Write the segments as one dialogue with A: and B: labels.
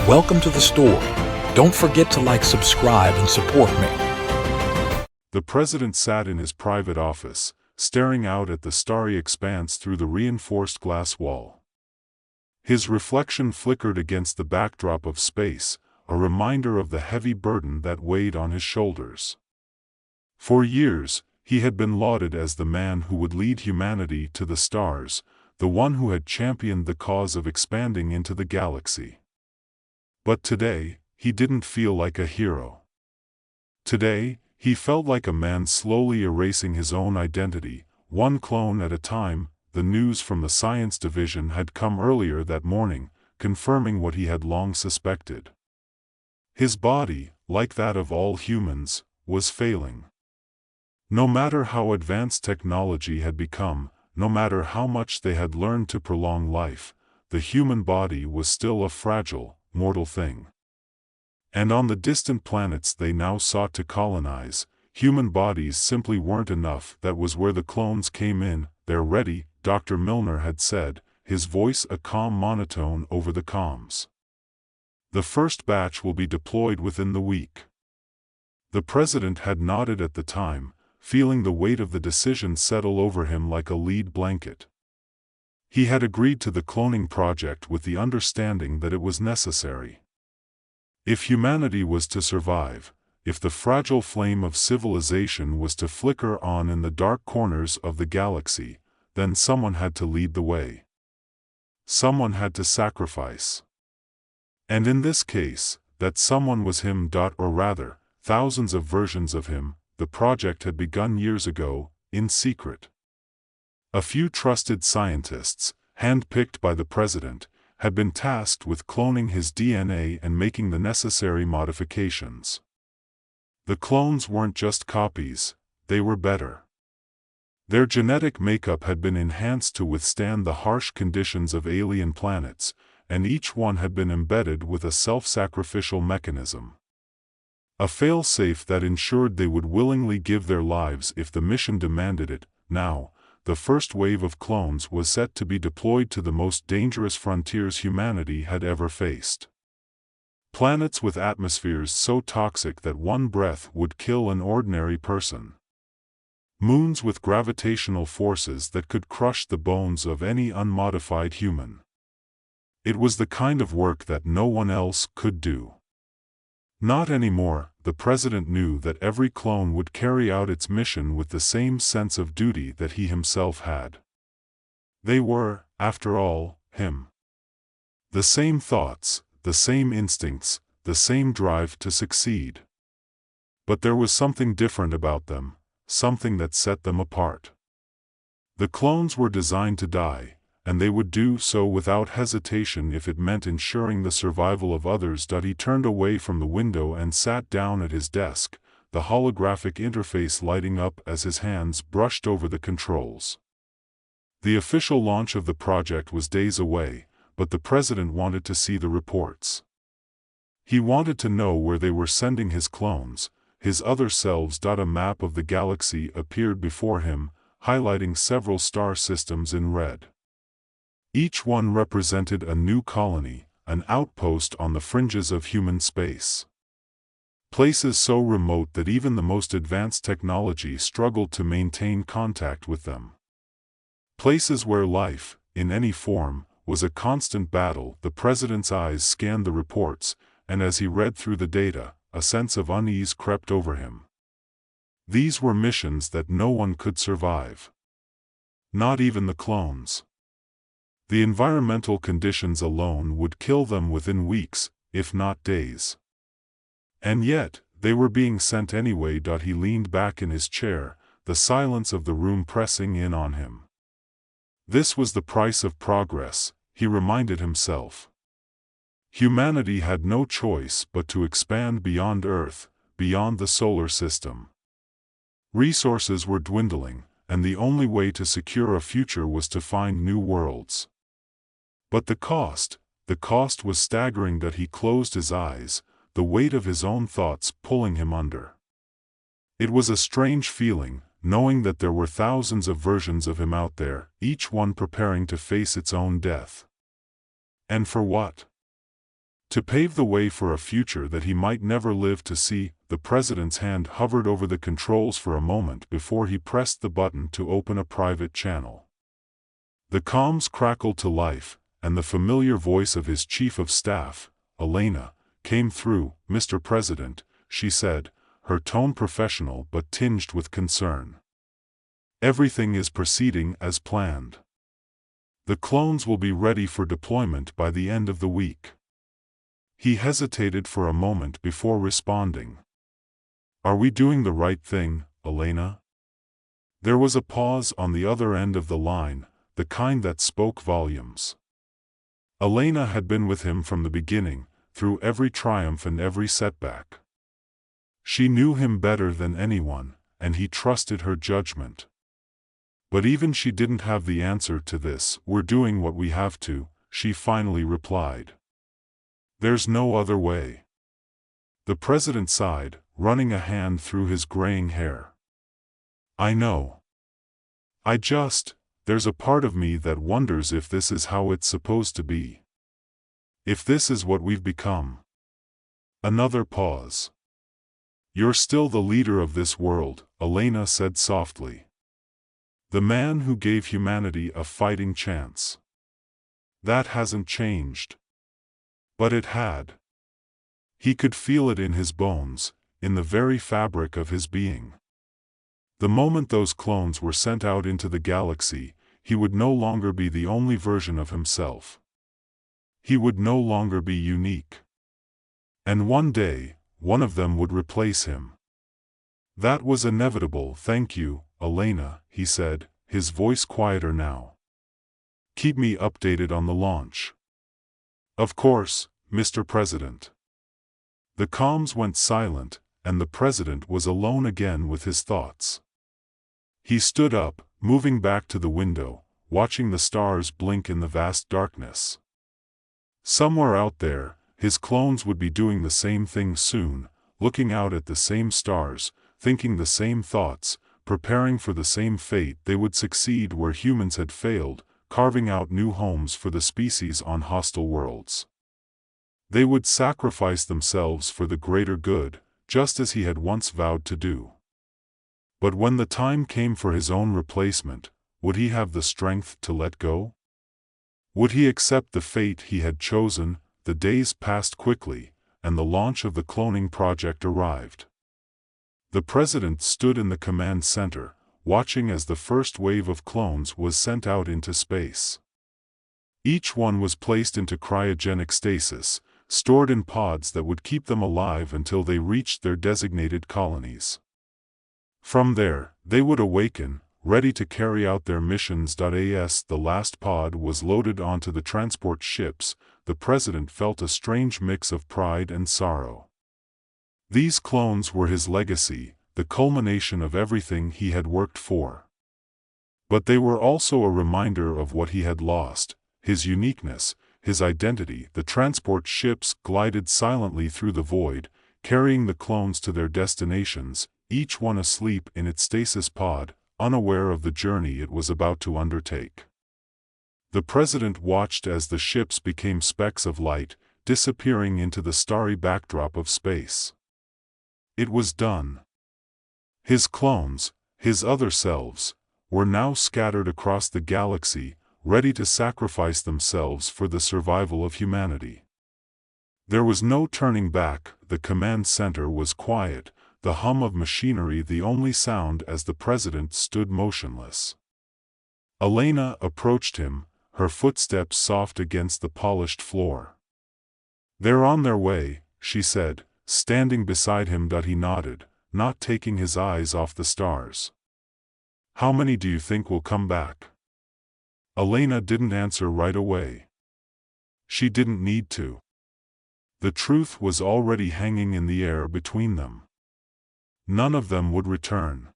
A: Welcome to the story. Don't forget to like, subscribe, and support me.
B: The president sat in his private office, staring out at the starry expanse through the reinforced glass wall. His reflection flickered against the backdrop of space, a reminder of the heavy burden that weighed on his shoulders. For years, he had been lauded as the man who would lead humanity to the stars, the one who had championed the cause of expanding into the galaxy. But today, he didn't feel like a hero. Today, he felt like a man slowly erasing his own identity, one clone at a time. The news from the science division had come earlier that morning, confirming what he had long suspected. His body, like that of all humans, was failing. No matter how advanced technology had become, no matter how much they had learned to prolong life, the human body was still a fragile, mortal thing. And on the distant planets they now sought to colonize, human bodies simply weren't enough. That was where the clones came in. "They're ready," Dr. Milner had said, his voice a calm monotone over the comms. "The first batch will be deployed within the week." The president had nodded at the time, feeling the weight of the decision settle over him like a lead blanket. He had agreed to the cloning project with the understanding that it was necessary. If humanity was to survive, if the fragile flame of civilization was to flicker on in the dark corners of the galaxy, then someone had to lead the way. Someone had to sacrifice. And in this case, that someone was him. Or rather, thousands of versions of him. The project had begun years ago, in secret. A few trusted scientists, hand-picked by the president, had been tasked with cloning his DNA and making the necessary modifications. The clones weren't just copies, they were better. Their genetic makeup had been enhanced to withstand the harsh conditions of alien planets, and each one had been embedded with a self-sacrificial mechanism. A fail-safe that ensured they would willingly give their lives if the mission demanded it. Now, the first wave of clones was set to be deployed to the most dangerous frontiers humanity had ever faced. Planets with atmospheres so toxic that one breath would kill an ordinary person. Moons with gravitational forces that could crush the bones of any unmodified human. It was the kind of work that no one else could do. Not anymore. The president knew that every clone would carry out its mission with the same sense of duty that he himself had. They were, after all, him. The same thoughts, the same instincts, the same drive to succeed. But there was something different about them, something that set them apart. The clones were designed to die, and they would do so without hesitation if it meant ensuring the survival of others. He turned away from the window and sat down at his desk, the holographic interface lighting up as his hands brushed over the controls. The official launch of the project was days away, but the president wanted to see the reports. He wanted to know where they were sending his clones, his other selves. A map of the galaxy appeared before him, highlighting several star systems in red. Each one represented a new colony, an outpost on the fringes of human space. Places so remote that even the most advanced technology struggled to maintain contact with them. Places where life, in any form, was a constant battle. The president's eyes scanned the reports, and as he read through the data, a sense of unease crept over him. These were missions that no one could survive. Not even the clones. The environmental conditions alone would kill them within weeks, if not days. And yet, they were being sent anyway. He leaned back in his chair, the silence of the room pressing in on him. This was the price of progress, he reminded himself. Humanity had no choice but to expand beyond Earth, beyond the solar system. Resources were dwindling, and the only way to secure a future was to find new worlds. But the cost was staggering. He closed his eyes, the weight of his own thoughts pulling him under. It was a strange feeling, knowing that there were thousands of versions of him out there, each one preparing to face its own death. And for what? To pave the way for a future that he might never live to see, the president's hand hovered over the controls for a moment before he pressed the button to open a private channel. The comms crackled to life, and the familiar voice of his chief of staff, Elena, came through. "Mr. President," she said, her tone professional but tinged with concern. "Everything is proceeding as planned. The clones will be ready for deployment by the end of the week." He hesitated for a moment before responding. "Are we doing the right thing, Elena?" There was a pause on the other end of the line, the kind that spoke volumes. Elena had been with him from the beginning, through every triumph and every setback. She knew him better than anyone, and he trusted her judgment. But even she didn't have the answer to this. "We're doing what we have to," she finally replied. "There's no other way." The president sighed, running a hand through his graying hair. "I know. There's a part of me that wonders if this is how it's supposed to be. If this is what we've become." Another pause. "You're still the leader of this world," Elena said softly. "The man who gave humanity a fighting chance. That hasn't changed." But it had. He could feel it in his bones, in the very fabric of his being. The moment those clones were sent out into the galaxy, he would no longer be the only version of himself. He would no longer be unique. And one day, one of them would replace him. That was inevitable. "Thank you, Elena," he said, his voice quieter now. "Keep me updated on the launch." "Of course, Mr. President." The comms went silent, and the president was alone again with his thoughts. He stood up, moving back to the window, watching the stars blink in the vast darkness. Somewhere out there, his clones would be doing the same thing soon, looking out at the same stars, thinking the same thoughts, preparing for the same fate. They would succeed where humans had failed, carving out new homes for the species on hostile worlds. They would sacrifice themselves for the greater good, just as he had once vowed to do. But when the time came for his own replacement, would he have the strength to let go? Would he accept the fate he had chosen? The days passed quickly, and the launch of the cloning project arrived. The president stood in the command center, watching as the first wave of clones was sent out into space. Each one was placed into cryogenic stasis, stored in pods that would keep them alive until they reached their designated colonies. From there, they would awaken, ready to carry out their missions. As the last pod was loaded onto the transport ships, the president felt a strange mix of pride and sorrow. These clones were his legacy, the culmination of everything he had worked for. But they were also a reminder of what he had lost, his uniqueness, his identity. The transport ships glided silently through the void, carrying the clones to their destinations, each one asleep in its stasis pod, unaware of the journey it was about to undertake. The president watched as the ships became specks of light, disappearing into the starry backdrop of space. It was done. His clones, his other selves, were now scattered across the galaxy, ready to sacrifice themselves for the survival of humanity. There was no turning back. The command center was quiet, the hum of machinery the only sound as the president stood motionless. Elena approached him, her footsteps soft against the polished floor. "They're on their way," she said, standing beside him. He nodded, not taking his eyes off the stars. "How many do you think will come back?" Elena didn't answer right away. She didn't need to. The truth was already hanging in the air between them. None of them would return.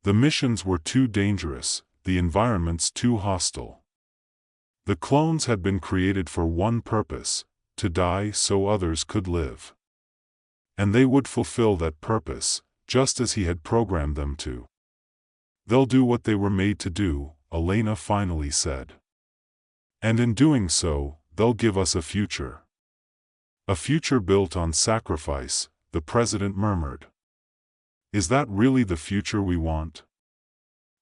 B: The missions were too dangerous, the environments too hostile. The clones had been created for one purpose, to die so others could live. And they would fulfill that purpose, just as he had programmed them to. "They'll do what they were made to do," Elena finally said. "And in doing so, they'll give us a future." A future built on sacrifice, the president murmured. Is that really the future we want?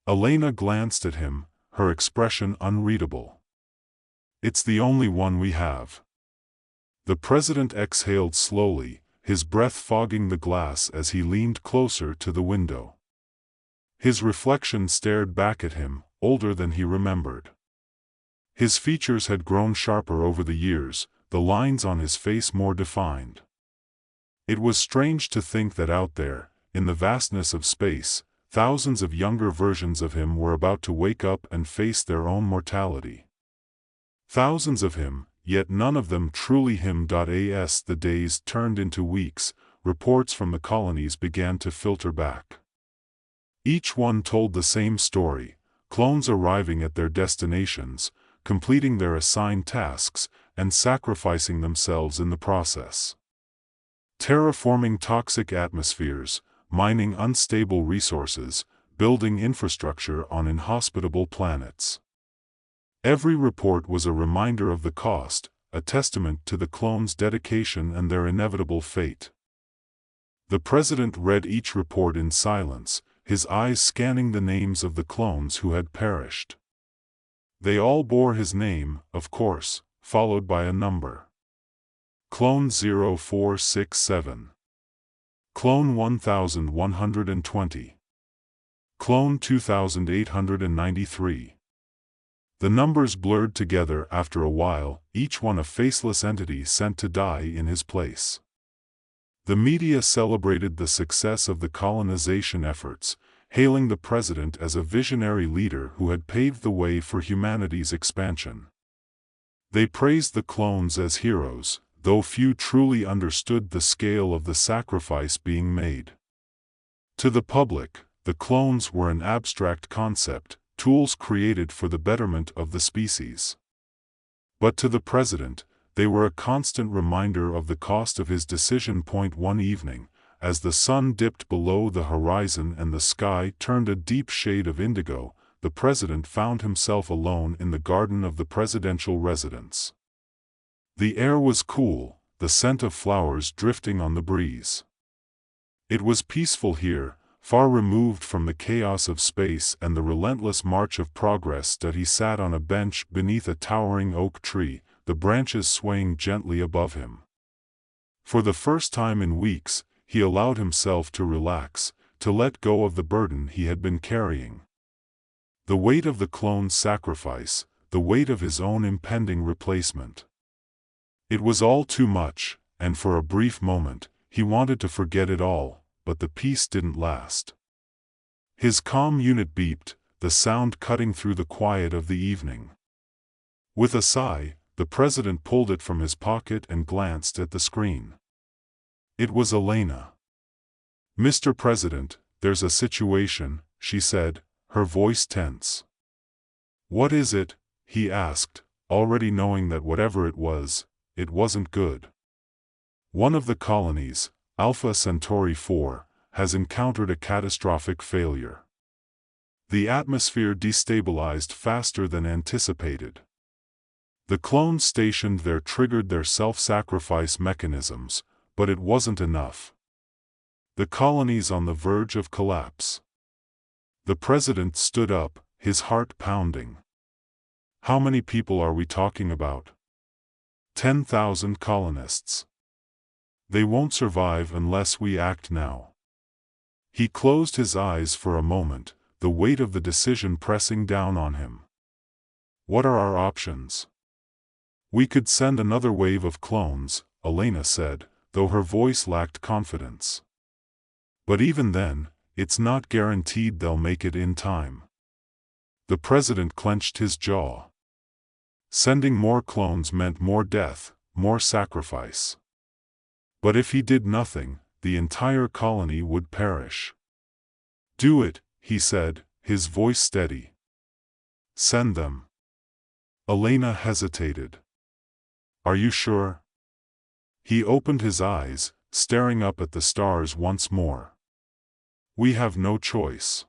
B: Elena glanced at him, her expression unreadable. It's the only one we have. The president exhaled slowly, his breath fogging the glass as he leaned closer to the window. His reflection stared back at him, older than he remembered. His features had grown sharper over the years, the lines on his face more defined. It was strange to think that out there, in the vastness of space, thousands of younger versions of him were about to wake up and face their own mortality. Thousands of him, yet none of them truly him. As the days turned into weeks, reports from the colonies began to filter back. Each one told the same story, clones arriving at their destinations, completing their assigned tasks, and sacrificing themselves in the process. Terraforming toxic atmospheres, mining unstable resources, building infrastructure on inhospitable planets. Every report was a reminder of the cost, a testament to the clones' dedication and their inevitable fate. The president read each report in silence, his eyes scanning the names of the clones who had perished. They all bore his name, of course, followed by a number. Clone 0467. Clone 1120. Clone 2893. The numbers blurred together after a while, each one a faceless entity sent to die in his place. The media celebrated the success of the colonization efforts, hailing the president as a visionary leader who had paved the way for humanity's expansion. They praised the clones as heroes, though few truly understood the scale of the sacrifice being made. To the public, the clones were an abstract concept, tools created for the betterment of the species. But to the president, they were a constant reminder of the cost of his decision. One evening, as the sun dipped below the horizon and the sky turned a deep shade of indigo, the president found himself alone in the garden of the presidential residence. The air was cool, the scent of flowers drifting on the breeze. It was peaceful here, far removed from the chaos of space and the relentless march of progress. He sat on a bench beneath a towering oak tree, the branches swaying gently above him. For the first time in weeks, he allowed himself to relax, to let go of the burden he had been carrying. The weight of the clone's sacrifice, the weight of his own impending replacement. It was all too much, and for a brief moment, he wanted to forget it all, but the peace didn't last. His comm unit beeped, the sound cutting through the quiet of the evening. With a sigh, the president pulled it from his pocket and glanced at the screen. It was Elena. "Mr. President, there's a situation," she said, her voice tense. "What is it?" he asked, already knowing that whatever it wasn't good. "One of the colonies, Alpha Centauri 4, has encountered a catastrophic failure. The atmosphere destabilized faster than anticipated. The clones stationed there triggered their self-sacrifice mechanisms, but it wasn't enough. The colony's on the verge of collapse." The president stood up, his heart pounding. "How many people are we talking about?" 10,000 colonists. "They won't survive unless we act now." He closed his eyes for a moment, the weight of the decision pressing down on him. "What are our options?" "We could send another wave of clones," Elena said, though her voice lacked confidence. "But even then, it's not guaranteed they'll make it in time." The president clenched his jaw. Sending more clones meant more death, more sacrifice. But if he did nothing, the entire colony would perish. "Do it," he said, his voice steady. "Send them." Elena hesitated. "Are you sure?" He opened his eyes, staring up at the stars once more. "We have no choice."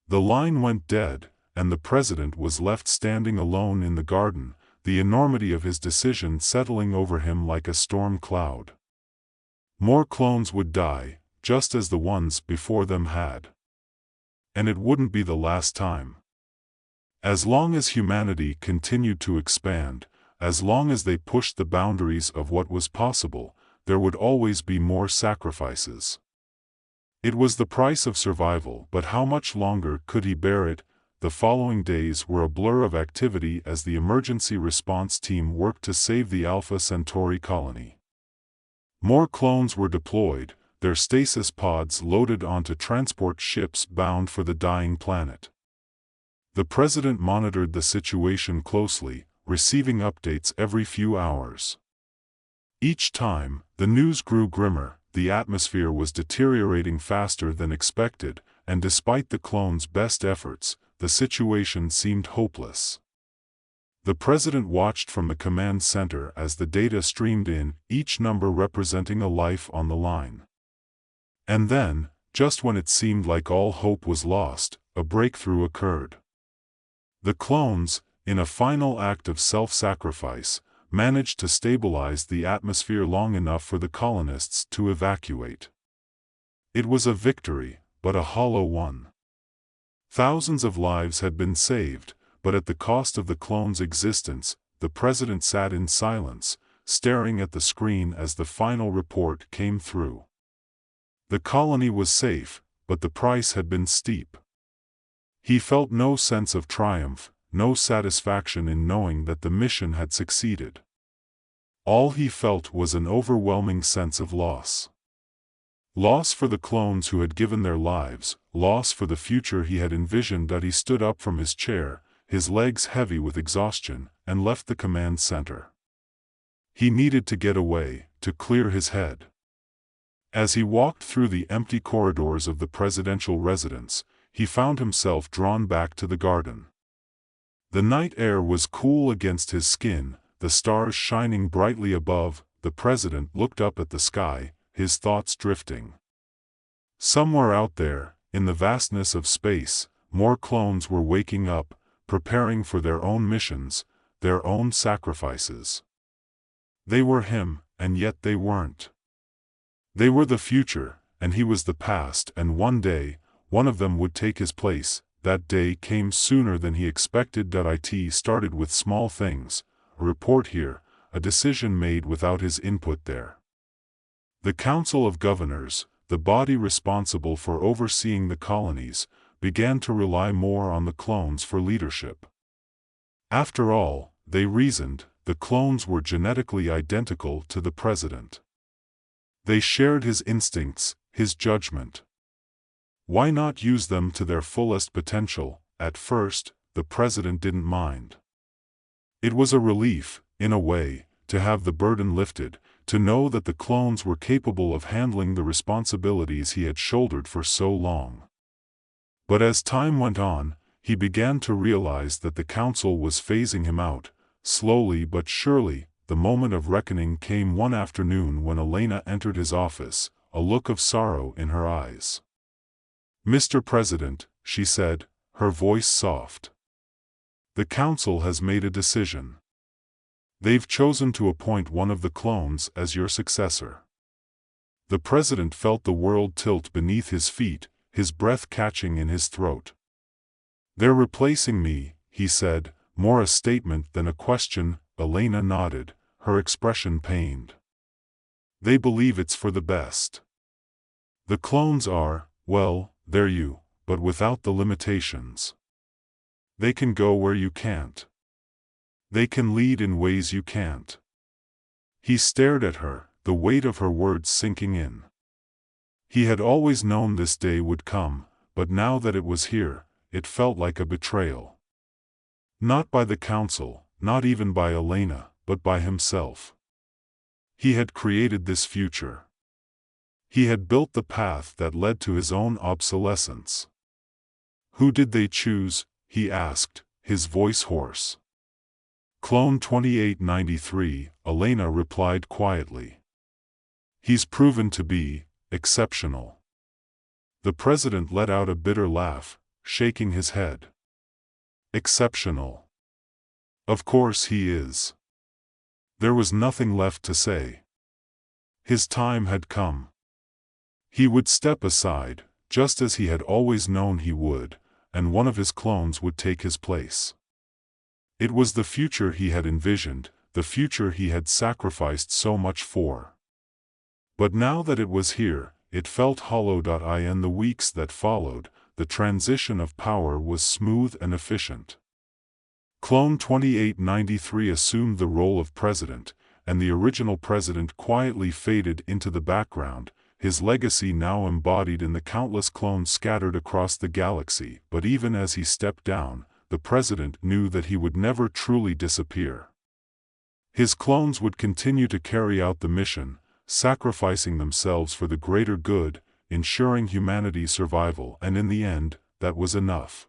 B: The line went dead, and the president was left standing alone in the garden, the enormity of his decision settling over him like a storm cloud. More clones would die, just as the ones before them had. And it wouldn't be the last time. As long as humanity continued to expand, as long as they pushed the boundaries of what was possible, there would always be more sacrifices. It was the price of survival, but how much longer could he bear it? The following days were a blur of activity as the emergency response team worked to save the Alpha Centauri colony. More clones were deployed, their stasis pods loaded onto transport ships bound for the dying planet. The president monitored the situation closely, receiving updates every few hours. Each time, the news grew grimmer. The atmosphere was deteriorating faster than expected, and despite the clones' best efforts, the situation seemed hopeless. The president watched from the command center as the data streamed in, each number representing a life on the line. And then, just when it seemed like all hope was lost, a breakthrough occurred. The clones, in a final act of self-sacrifice, managed to stabilize the atmosphere long enough for the colonists to evacuate. It was a victory, but a hollow one. Thousands of lives had been saved, but at the cost of the clones' existence. The president sat in silence, staring at the screen as the final report came through. The colony was safe, but the price had been steep. He felt no sense of triumph, no satisfaction in knowing that the mission had succeeded. All he felt was an overwhelming sense of loss. Loss for the clones who had given their lives, loss for the future he had envisioned. That he stood up from his chair, his legs heavy with exhaustion, and left the command center. He needed to get away, to clear his head. As he walked through the empty corridors of the presidential residence, he found himself drawn back to the garden. The night air was cool against his skin, the stars shining brightly above. The president looked up at the sky, his thoughts drifting. Somewhere out there, in the vastness of space, more clones were waking up, preparing for their own missions, their own sacrifices. They were him, and yet they weren't. They were the future, and he was the past, and one day, one of them would take his place. That day came sooner than he expected. It started with small things, a report here, a decision made without his input there. The Council of Governors, the body responsible for overseeing the colonies, began to rely more on the clones for leadership. After all, they reasoned, the clones were genetically identical to the president. They shared his instincts, his judgment. Why not use them to their fullest potential? At first, the president didn't mind. It was a relief, in a way, to have the burden lifted, to know that the clones were capable of handling the responsibilities he had shouldered for so long. But as time went on, he began to realize that the council was phasing him out. Slowly but surely, the moment of reckoning came one afternoon when Elena entered his office, a look of sorrow in her eyes. "Mr. President," she said, her voice soft. "The council has made a decision. They've chosen to appoint one of the clones as your successor." The president felt the world tilt beneath his feet, his breath catching in his throat. "They're replacing me," he said, more a statement than a question. Elena nodded, her expression pained. "They believe it's for the best. The clones are, well, they're you, but without the limitations. They can go where you can't. They can lead in ways you can't." He stared at her, the weight of her words sinking in. He had always known this day would come, but now that it was here, it felt like a betrayal. Not by the council, not even by Elena, but by himself. He had created this future. He had built the path that led to his own obsolescence. "Who did they choose?" he asked, his voice hoarse. "Clone 2893, Elena replied quietly. "He's proven to be exceptional." The president let out a bitter laugh, shaking his head. "Exceptional. Of course he is. There was nothing left to say. His time had come. He would step aside, just as he had always known he would, and one of his clones would take his place. It was the future he had envisioned, the future he had sacrificed so much for. But now that it was here, it felt hollow. In the weeks that followed, the transition of power was smooth and efficient. Clone 2893 assumed the role of president, and the original president quietly faded into the background, his legacy now embodied in the countless clones scattered across the galaxy. But even as he stepped down, the president knew that he would never truly disappear. His clones would continue to carry out the mission, sacrificing themselves for the greater good, ensuring humanity's survival, and in the end, that was enough.